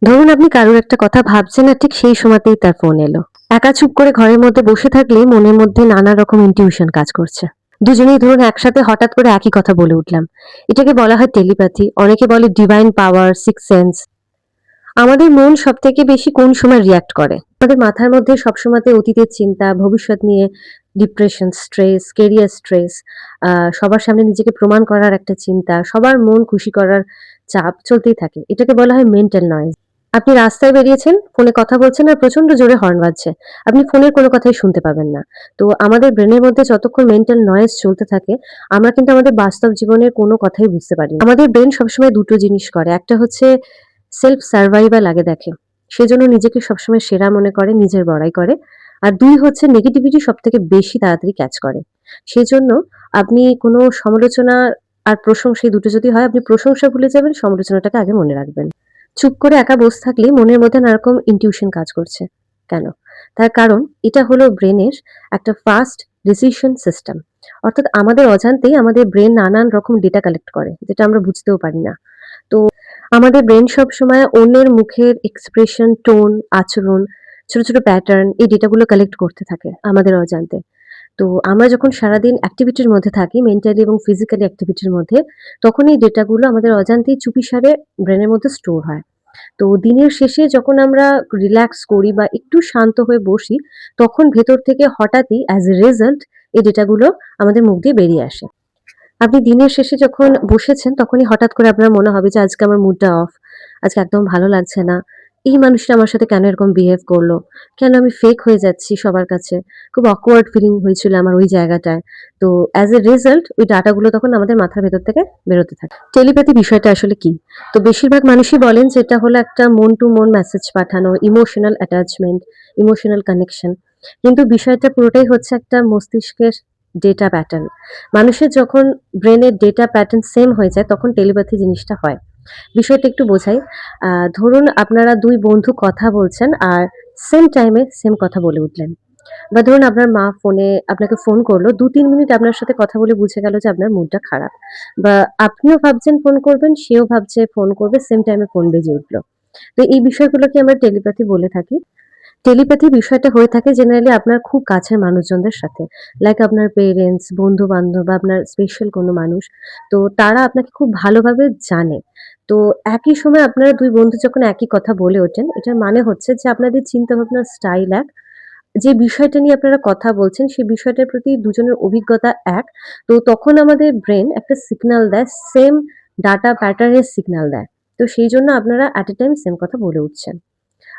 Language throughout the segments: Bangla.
ধরুন আপনি কারোর একটা কথা ভাবছেন আর ঠিক সেই সময়তেই তার ফোন এলো। একা চুপ করে ঘরের মধ্যে বসে থাকলেই মনের মধ্যে নানা রকম ইনটিউশন কাজ করছে। দুজনেই ধরুন একসাথে হঠাৎ করে একই কথা বলে উঠলাম। এটাকে বলা হয় টেলিপ্যাথি, অনেকে বলে ডিভাইন পাওয়ার, সিক্স সেন্স। আমাদের মন সবথেকে বেশি কোন সময় রিঅ্যাক্ট করে? আমাদের মাথার মধ্যে সবসময়তে অতীতের চিন্তা, ভবিষ্যৎ নিয়ে ডিপ্রেশন, স্ট্রেস, কেরিয়ার স্ট্রেস, সবার সামনে নিজেকে প্রমাণ করার একটা চিন্তা, সবার মন খুশি করার চাপ চলতেই থাকে। এটাকে বলা হয় মেন্টাল নয়েজ। আপনি রাস্তায় বেরিয়েছেন, ফোনে কথা বলছেন আর প্রচন্ড জোরে হর্ন বাজছে। আপনি ফোনের কোনো কথাই শুনতে পাবেন না। তো আমাদের ব্রেনের মধ্যে যতক্ষণ মেন্টাল নয়েজ চলতে থাকে, আমরা কিন্তু আমাদের বাস্তব জীবনের কোনো কথাই বুঝতে পারি না। আমাদের ব্রেন সবসময় দুটো জিনিস করে। একটা হচ্ছে সেলফ সার্ভাইভাল আগে দেখে। সেজন্য নিজেকে সবসময় সেরা মনে করে, নিজের বড়াই করে। আর ২ হচ্ছে নেগেটিভিটি সবথেকে বেশি তাড়াতাড়ি ক্যাচ করে। সেজন্য আপনি কোনো সমালোচনা আর প্রশংসা এই দুটো যদি হয়, আপনি প্রশংসা ভুলে যাবেন, সমালোচনাটাকে আগে মনে রাখবেন। চুপ করে একা বসে থাকলে মনের মধ্যে নানারকম ইনটিউশন কাজ করছে। কেন? তার কারণ এটা হলো ব্রেনের একটা ফাস্ট ডিসিশন সিস্টেম। অর্থাৎ আমাদের অজান্তেই আমাদের ব্রেন নানান রকম ডেটা কালেক্ট করে, যেটা আমরা বুঝতেও পারি না। তো আমাদের ব্রেন সবসময় অন্যের মুখের এক্সপ্রেশন, টোন, আচরণ, ছোট, ছোট প্যাটার্ন এই ডেটাগুলো কালেক্ট করতে থাকে আমাদের অজান্তে। তো আমরা যখন সারাদিন অ্যাক্টিভিটির মধ্যে থাকি, মেন্টালি এবং ফিজিক্যালি অ্যাক্টিভিটির মধ্যে, তখন এই ডেটাগুলো আমাদের অজান্তেই চুপিসারে ব্রেনের মধ্যে স্টোর হয়। তো দিনের শেষে যখন আমরা রিল্যাক্স করি বা একটু শান্ত হয়ে বসি, তখন ভেতর থেকে হঠাৎই অ্যাজ এ রেজাল্ট এই ডেটাগুলো আমাদের মুখ দিয়ে বেরিয়ে আসে। আপনি দিনের শেষে যখন বসেছেন, তখনই হঠাৎ করে আপনার মনে হবে যে, "আজকে আমার মুডটা অফ। আজকে একদম ভালো লাগছে না। এই মানুষটা আমার সাথে কেন এরকম বিহেভ করলো? কেন আমি ফেক হয়ে যাচ্ছি সবার কাছে?" খুব awkward ফিলিং হয়েছিল আমার ওই জায়গাটায়। তো অ্যাজ এ রেজাল্ট ওই ডাটাগুলো তখন আমাদের মাথার ভেতর থেকে বেরোতে থাকে। টেলিপ্যাথি বিষয়টা আসলে কি? তো বেশিরভাগ মানুষই বলেন যে, এটা হলো একটা মন টু মন মেসেজ পাঠানো, ইমোশনাল অ্যাটাচমেন্ট, ইমোশনাল কানেকশন। কিন্তু বিষয়টা পুরোটাই হচ্ছে একটা মস্তিষ্কের ডেটা প্যাটার্ন। মানুষের যখন ব্রেনের ডেটা প্যাটার্ন সেম হয়ে যায় তখন টেলিপ্যাথি জিনিসটা হয়। বিষয়টা একটু বোঝাই। আ ধরুন আপনারা ২ বন্ধু কথা বলছেন আর সেম টাইমে সেম কথা বলে উঠলেন। বা ধরুন আপনার মা আপনাকে ফোন করলো। ২-৩ মিনিট আপনার সাথে কথা বলে বুঝে গেল যে আপনার মুডটা খারাপ। বা আপনিও ভাবছেন ফোন করবেন, সেও ভাবছে ফোন করবে, সেম টাইমে ফোন বেজে উঠল। তো এই বিষয়গুলোকে আমরা টেলিপ্যাথি বলে থাকি। টেলিপ্যাথি বিষয়টা হয়ে থাকে জেনারেলি আপনার খুব কাছের মানুষজনদের সাথে। লাইক আপনার পেরেন্টস, বন্ধু-বান্ধব বা আপনার স্পেশাল কোনো মানুষ। তো তারা আপনাকে খুব ভালোভাবে জানে। তো একই সময় আপনারা ২ বন্ধু যখন একই কথা বলে ওঠেন, এটার মানে হচ্ছে যে আপনাদের চিন্তাভাবনার স্টাইল এক। যে বিষয়টা নিয়ে আপনারা কথা বলছেন, সেই বিষয়টার প্রতি দুজনের অভিজ্ঞতা এক। তো তখন আমাদের ব্রেন একটা সিগন্যাল দেয়, সেম ডাটা প্যাটার্ন এর সিগন্যাল দেয়। তো সেইজন্য আপনারা এট a টাইম সেম কথা বলে উঠছেন।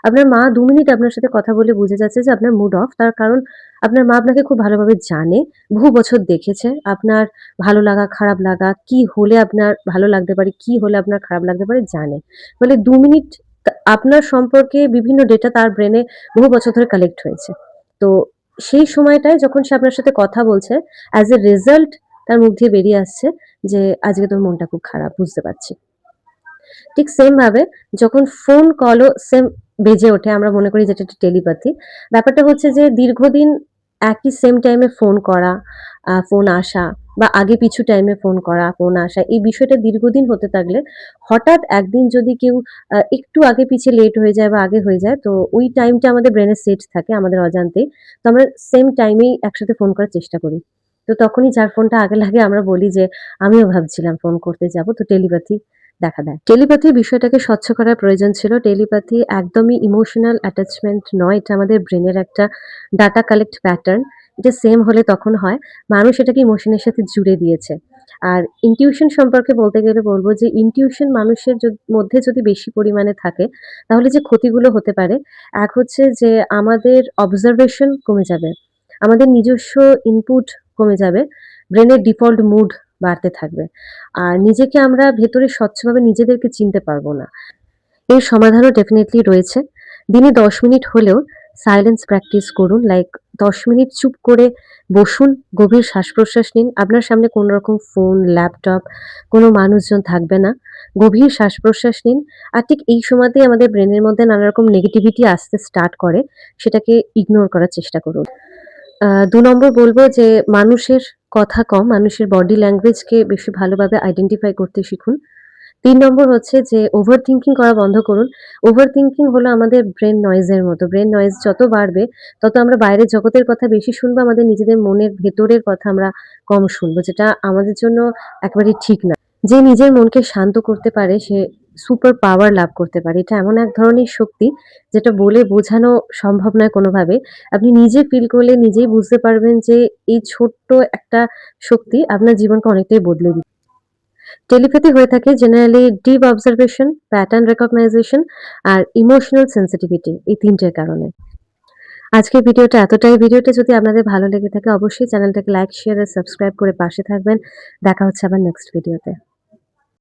আপনার মা ২ মিনিট আপনার সাথে কথা বলে বুঝে যাচ্ছে যে আপনার মুড অফ। তার কারণ আপনার মা আপনাকে খুব ভালোভাবে জানে, বহু বছর দেখেছে। আপনার ভালো লাগা, খারাপ লাগা, কি হলে আপনার ভালো লাগতে পারে, কি হলে আপনার খারাপ লাগতে পারে জানে। ফলে ২ মিনিট আপনার সম্পর্কে বিভিন্ন ডেটা তার ব্রেনে বহু বছর ধরে কালেক্ট হয়েছে। তো সেই সময়টায় যখন সে আপনার সাথে কথা বলছে, অ্যাজ এ রেজাল্ট তার মুখ দিয়ে বেরিয়ে আসছে যে, "আজকে তোর মনটা খুব খারাপ, বুঝতে পারছি।" ঠিক সেম ভাবে যখন ফোন কলও সেম বেজে ওঠে আমরা মনে করি যেটা একটা টেলিপ্যাথি। ব্যাপারটা হচ্ছে যে দীর্ঘদিন একই সেম টাইমে ফোন করা, ফোন আসা বা আগে পিছু টাইমে ফোন করা, ফোন আসা এই বিষয়টা দীর্ঘদিন হতে থাকলে হঠাৎ একদিন যদি কেউ একটু আগে পিছে লেট হয়ে যায় বা আগে হয়ে যায় তো ওই টাইমটা আমাদের ব্রেনে সেট থাকে আমাদের অজান্তেই। তো আমরা সেম টাইমেই একসাথে ফোন করার চেষ্টা করি। তো তখনই যার ফোনটা আগে লাগে আমরা বলি যে, "আমিও ভাবছিলাম ফোন করতে যাব।" তো টেলিপ্যাথি দেখা দেয়। টেলিপ্যাথির বিষয়টাকে স্বচ্ছ করার প্রয়োজন ছিল। টেলিপ্যাথি একদমই ইমোশনাল অ্যাটাচমেন্ট নয়। এটা আমাদের ব্রেনের একটা ডাটা কালেক্ট প্যাটার্ন। এটা সেম হলে তখন হয়। মানুষ এটাকে ইমোশনের সাথে জুড়ে দিয়েছে। আর ইনটিউশন সম্পর্কে বলতে গেলে বলব যে ইনটিউশন মানুষের মধ্যে যদি বেশি পরিমাণে থাকে, তাহলে যে ক্ষতিগুলো হতে পারে, এক হচ্ছে যে আমাদের অবজারভেশন কমে যাবে। আমাদের নিজস্ব ইনপুট কমে যাবে। ব্রেনের ডিফল্ট মুড বাড়তে থাকবে। আর নিজেকে আমরা ভেতরে স্বচ্ছভাবে নিজেদেরকে চিনতে পারবো না। এর সমাধানও ডেফিনিটলি রয়েছে। দিনে ১০ মিনিট হলেও সাইলেন্স প্র্যাকটিস করুন। লাইক ১০ মিনিট চুপ করে বসুন, গভীর শ্বাস-প্রশ্বাস নিন। আপনার সামনে কোনো রকম ফোন, ল্যাপটপ, কোনো মানুষজন থাকবে না। গভীর শ্বাস-প্রশ্বাস নিন। আর ঠিক এই সময়তেই আমাদের ব্রেনের মধ্যে নানা রকম নেগেটিভিটি আসতে স্টার্ট করে। সেটাকে ইগনোর করার চেষ্টা করুন। ২ নম্বর বলব যে মানুষের কথা কম, মানুষের বডি ল্যাঙ্গুয়েজকে বেশি ভালোভাবে আইডেন্টিফাই করতে শিখুন। ৩ নম্বর হচ্ছে যে ওভার থিংকিং করা বন্ধ করুন। ওভার থিংকিং হলো আমাদের ব্রেইন নয়েজের মতো। ব্রেইন নয়েজ যত বাড়বে তত আমরা বাইরের জগতের কথা বেশি শুনবো, আমাদের নিজেদের মনের ভেতরের কথা আমরা কম শুনবো। যেটা আমাদের জন্য একেবারেই ঠিক না। যে নিজের মনকে শান্ত করতে পারে সে সুপার পাওয়ার লাভ করতে পারে। এটা এমন এক ধরনের শক্তি যেটা বলে বোঝানো সম্ভব নয় কোনোভাবে। আপনি নিজে ফিল করলে নিজেই বুঝতে পারবেন যে এই ছোট্ট একটা শক্তি আপনার জীবনকে অনেকটাই বদলে দিবে। টেলিপ্যাথি হয়ে থাকে generally deep observation, pattern recognition আর ইমোশনাল সেনসিটিভিটি, এই ৩ টের কারণে। আজকের ভিডিওটা এতটাই। ভিডিওটা যদি আপনাদের ভালো লেগে থাকে অবশ্যই চ্যানেলটাকে লাইক, শেয়ার আর সাবস্ক্রাইব করে পাশে থাকবেন। দেখা হচ্ছে আবার নেক্সট ভিডিওতে।